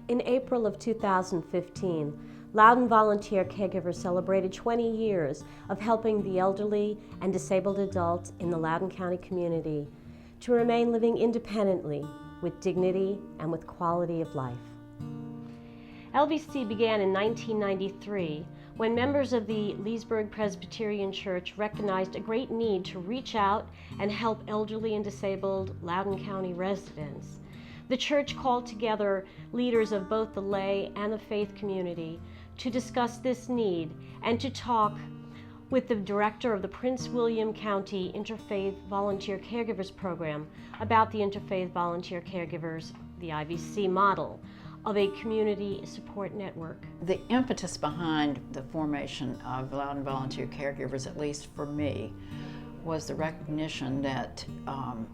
In April of 2015, Loudoun Volunteer Caregivers celebrated 20 years of helping the elderly and disabled adults in the Loudoun County community to remain living independently with dignity and with quality of life. LVC began in 1993 when members of the Leesburg Presbyterian Church recognized a great need to reach out and help elderly and disabled Loudoun County residents. The church called together leaders of both the lay and the faith community to discuss this need and to talk with the director of the Prince William County Interfaith Volunteer Caregivers program about the Interfaith Volunteer Caregivers, the IVC model of a community support network. The impetus behind the formation of Loudoun Volunteer Caregivers, at least for me, was the recognition that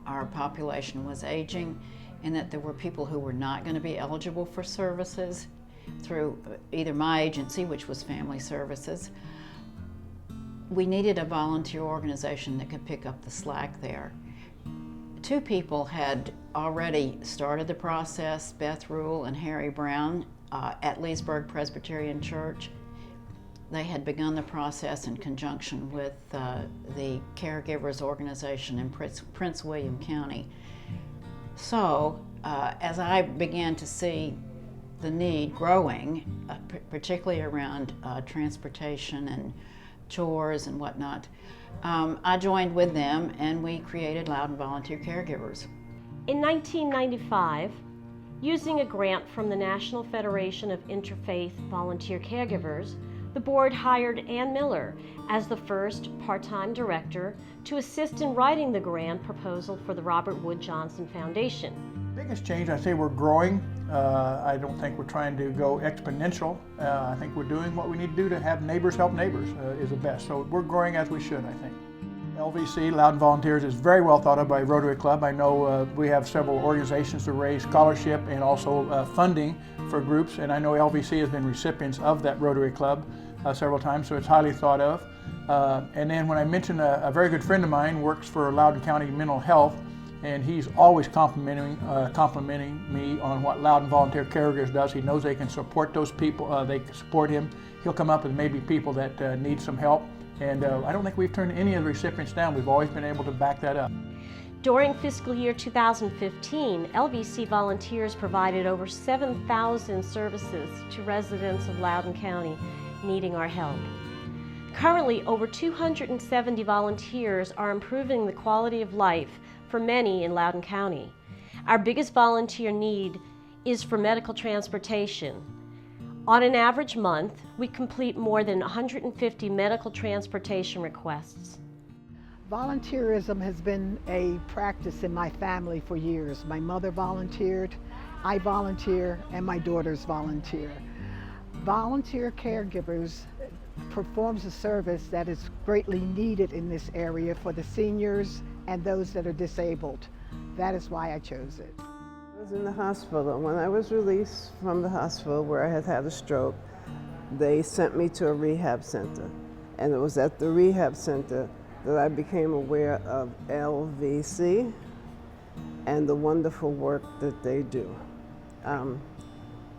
our population was aging and that there were people who were not going to be eligible for services through either my agency, which was Family Services. We needed a volunteer organization that could pick up the slack there. Two people had already started the process, Beth Rule and Harry Brown at Leesburg Presbyterian Church. They had begun the process in conjunction with the Caregivers organization in Prince William County. So as I began to see the need growing, particularly around transportation and chores and whatnot, I joined with them and we created Loudoun Volunteer Caregivers. In 1995, using a grant from the National Federation of Interfaith Volunteer Caregivers, the board hired Ann Miller as the first part-time director to assist in writing the grant proposal for the Robert Wood Johnson Foundation. Biggest change, I say we're growing. I don't think we're trying to go exponential. I think we're doing what we need to do to have neighbors help neighbors is the best. So we're growing as we should, I think. LVC, Loudoun Volunteers, is very well thought of by Rotary Club. I know we have several organizations to raise scholarship and also funding for groups, and I know LVC has been recipients of that Rotary Club several times, so it's highly thought of. And then when I mentioned a very good friend of mine works for Loudoun County Mental Health, and he's always complimenting me on what Loudoun Volunteer Caregivers does. He knows they can support those people, they can support him. He'll come up with maybe people that need some help. And I don't think we've turned any of the recipients down. We've always been able to back that up. During fiscal year 2015, LVC volunteers provided over 7,000 services to residents of Loudoun County needing our help. Currently, over 270 volunteers are improving the quality of life for many in Loudoun County. Our biggest volunteer need is for medical transportation. On an average month, we complete more than 150 medical transportation requests. Volunteerism has been a practice in my family for years. My mother volunteered, I volunteer, and my daughters volunteer. Volunteer Caregivers performs a service that is greatly needed in this area for the seniors and those that are disabled. That is why I chose it. I was in the hospital. When I was released from the hospital where I had had a stroke, they sent me to a rehab center. And it was at the rehab center that I became aware of LVC and the wonderful work that they do.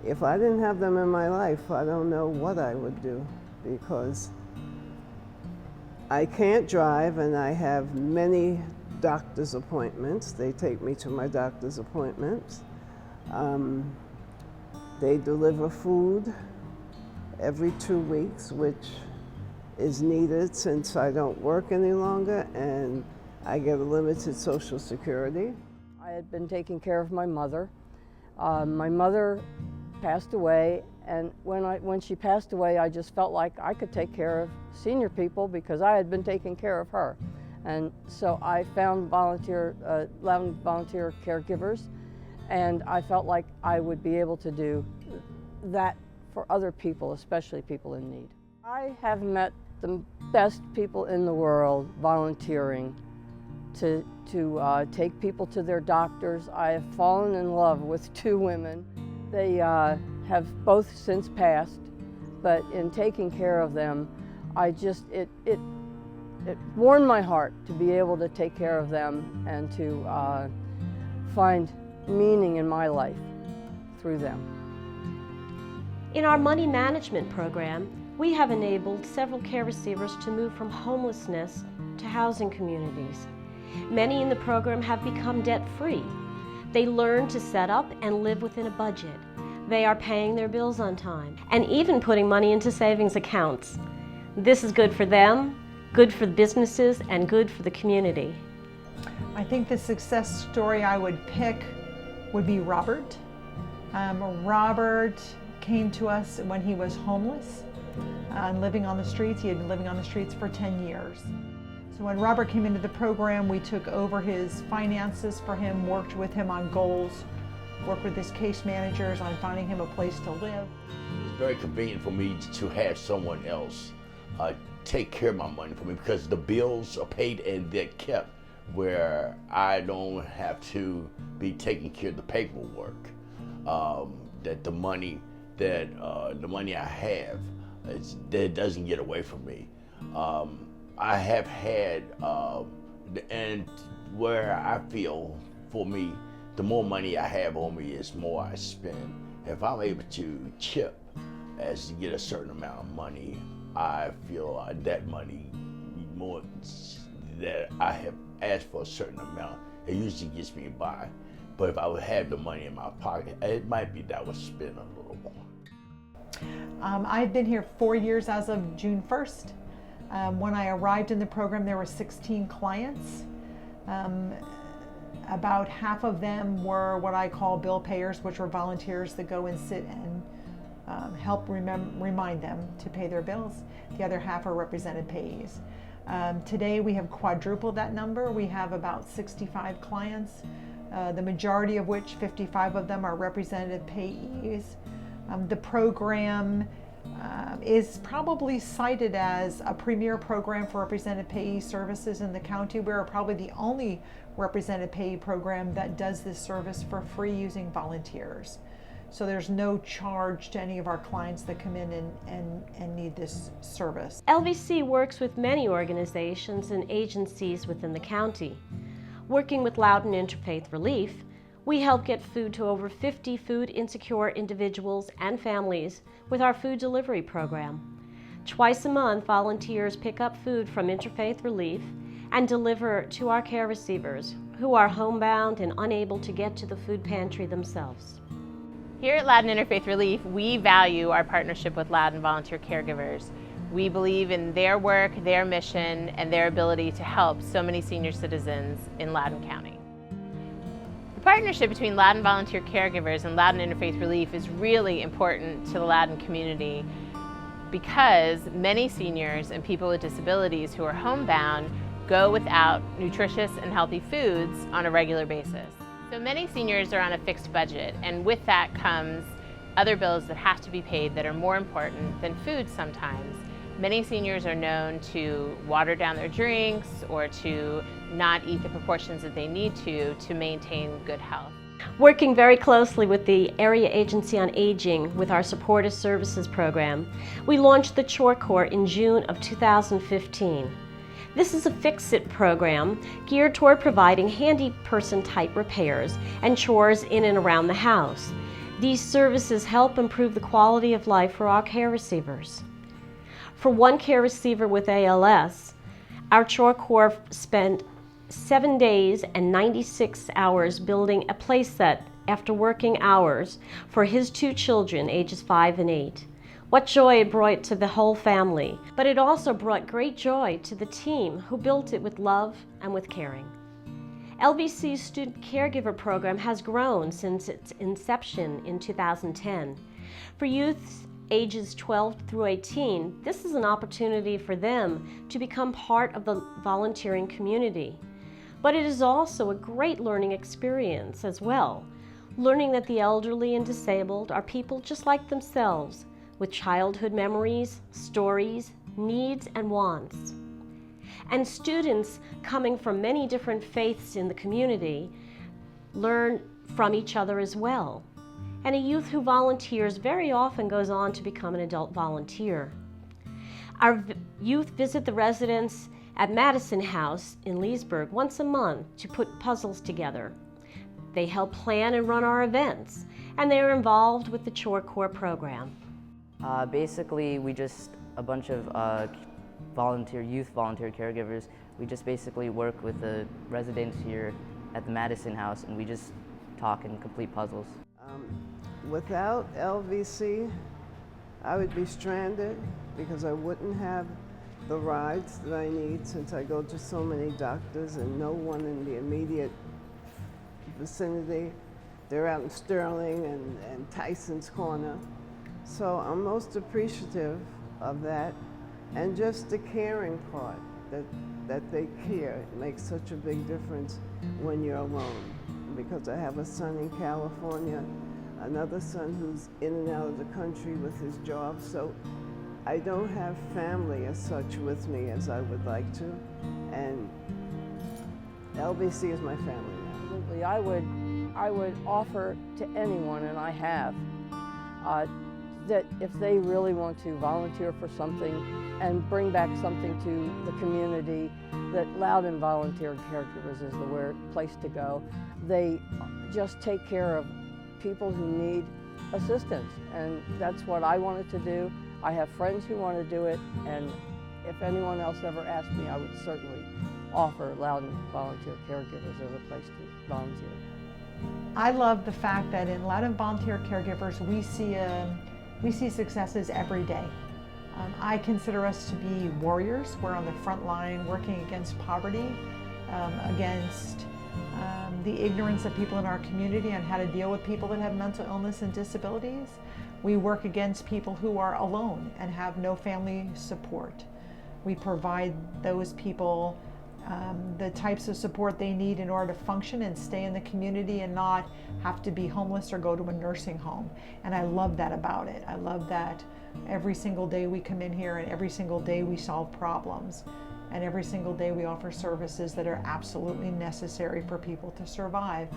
If I didn't have them in my life, I don't know what I would do, because I can't drive and I have many doctor's appointments. They take me to my doctor's appointments. They deliver food every 2 weeks, which is needed since I don't work any longer and I get a limited Social Security. I had been taking care of my mother. My mother passed away, and when she passed away, I just felt like I could take care of senior people because I had been taking care of her. And so I found Loudoun Volunteer Caregivers, and I felt like I would be able to do that for other people, especially people in need. I have met the best people in the world volunteering to take people to their doctors. I have fallen in love with two women. They have both since passed, but in taking care of them, it warmed my heart to be able to take care of them and to find meaning in my life through them. In our money management program, we have enabled several care receivers to move from homelessness to housing communities. Many in the program have become debt-free. They learn to set up and live within a budget. They are paying their bills on time and even putting money into savings accounts. This is good for them, good for the businesses, and good for the community. I think the success story I would pick would be Robert. Robert came to us when he was homeless and living on the streets. He had been living on the streets for 10 years. So when Robert came into the program, we took over his finances for him, worked with him on goals, worked with his case managers on finding him a place to live. It's very convenient for me to have someone else take care of my money for me, because the bills are paid and they're kept, where I don't have to be taking care of the paperwork. That the money I have, that doesn't get away from me. I have had, and where I feel, for me, the more money I have on me is more I spend. If I'm able to chip as to get a certain amount of money, I feel that money, more that I have asked for a certain amount, it usually gets me by. But if I would have the money in my pocket, it might be that I would spend a little more. I've been here 4 years as of June 1st. When I arrived in the program, there were 16 clients. About half of them were what I call bill payers, which were volunteers that go and sit and help remind them to pay their bills. The other half are represented payees. Today we have quadrupled that number. We have about 65 clients, the majority of which, 55 of them, are representative payees. The program is probably cited as a premier program for represented payee services in the county. We're probably the only represented payee program that does this service for free using volunteers. So there's no charge to any of our clients that come in and need this service. LVC works with many organizations and agencies within the county. Working with Loudoun Interfaith Relief, we help get food to over 50 food insecure individuals and families with our food delivery program. Twice a month, volunteers pick up food from Interfaith Relief and deliver to our care receivers who are homebound and unable to get to the food pantry themselves. Here at Loudoun Interfaith Relief, we value our partnership with Loudoun Volunteer Caregivers. We believe in their work, their mission, and their ability to help so many senior citizens in Loudoun County. The partnership between Loudoun Volunteer Caregivers and Loudoun Interfaith Relief is really important to the Loudoun community because many seniors and people with disabilities who are homebound go without nutritious and healthy foods on a regular basis. So many seniors are on a fixed budget, and with that comes other bills that have to be paid that are more important than food sometimes. Many seniors are known to water down their drinks or to not eat the proportions that they need to maintain good health. Working very closely with the Area Agency on Aging with our Supportive Services program, we launched the Chore Corps in June of 2015. This is a fix-it program geared toward providing handy person-type repairs and chores in and around the house. These services help improve the quality of life for our care receivers. For one care receiver with ALS, our Chore Corps spent 7 days and 96 hours building a playset after working hours for his 2 children, ages 5 and 8. What joy it brought to the whole family, but it also brought great joy to the team who built it with love and with caring. LVC's Student Caregiver Program has grown since its inception in 2010. For youths ages 12 through 18, this is an opportunity for them to become part of the volunteering community. But it is also a great learning experience as well, learning that the elderly and disabled are people just like themselves, with childhood memories, stories, needs, and wants. And students coming from many different faiths in the community learn from each other as well. And a youth who volunteers very often goes on to become an adult volunteer. Our youth visit the residents at Madison House in Leesburg once a month to put puzzles together. They help plan and run our events, and they are involved with the Chore Corps program. Basically, we just, a bunch of youth volunteer caregivers, we just basically work with the residents here at the Madison House, and we just talk and complete puzzles. Without LVC, I would be stranded because I wouldn't have the rides that I need since I go to so many doctors and no one in the immediate vicinity. They're out in Sterling and Tyson's Corner. So I'm most appreciative of that, and just the caring part, that they care. It makes such a big difference when you're alone, because I have a son in California, another son who's in and out of the country with his job, so I don't have family as such with me as I would like to, and LVC is my family now. Absolutely, I would offer to anyone, and I have, that if they really want to volunteer for something and bring back something to the community, that Loudoun Volunteer Caregivers is the place to go. They just take care of people who need assistance, and that's what I wanted to do. I have friends who want to do it, and if anyone else ever asked me, I would certainly offer Loudoun Volunteer Caregivers as a place to volunteer. I love the fact that in Loudoun Volunteer Caregivers we see successes every day. I consider us to be warriors. We're on the front line working against poverty, against the ignorance of people in our community on how to deal with people that have mental illness and disabilities. We work against people who are alone and have no family support. We provide those people the types of support they need in order to function and stay in the community and not have to be homeless or go to a nursing home. And I love that about it. I love that every single day we come in here and every single day we solve problems. And every single day we offer services that are absolutely necessary for people to survive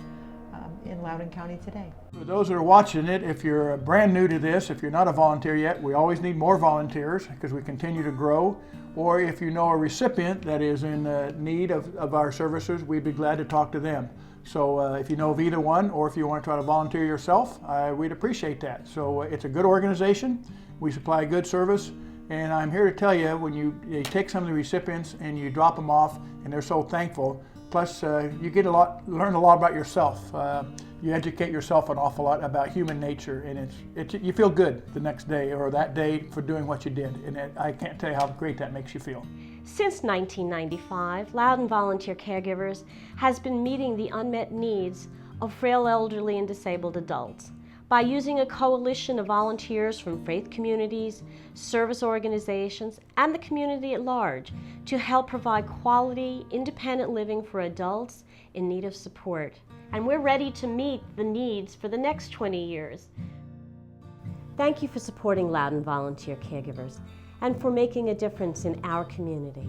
in Loudoun County today. For those that are watching it, if you're brand new to this, if you're not a volunteer yet, we always need more volunteers because we continue to grow. Or if you know a recipient that is in need of our services, we'd be glad to talk to them. So if you know of either one, or if you want to try to volunteer yourself, we'd appreciate that. So it's a good organization. We supply good service. And I'm here to tell you, when you take some of the recipients and you drop them off and they're so thankful, plus you get learn a lot about yourself. You educate yourself an awful lot about human nature, and you feel good the next day or that day for doing what you did. And I can't tell you how great that makes you feel. Since 1995, Loudoun Volunteer Caregivers has been meeting the unmet needs of frail, elderly, and disabled adults by using a coalition of volunteers from faith communities, service organizations, and the community at large to help provide quality, independent living for adults in need of support. And we're ready to meet the needs for the next 20 years. Thank you for supporting Loudoun Volunteer Caregivers and for making a difference in our community.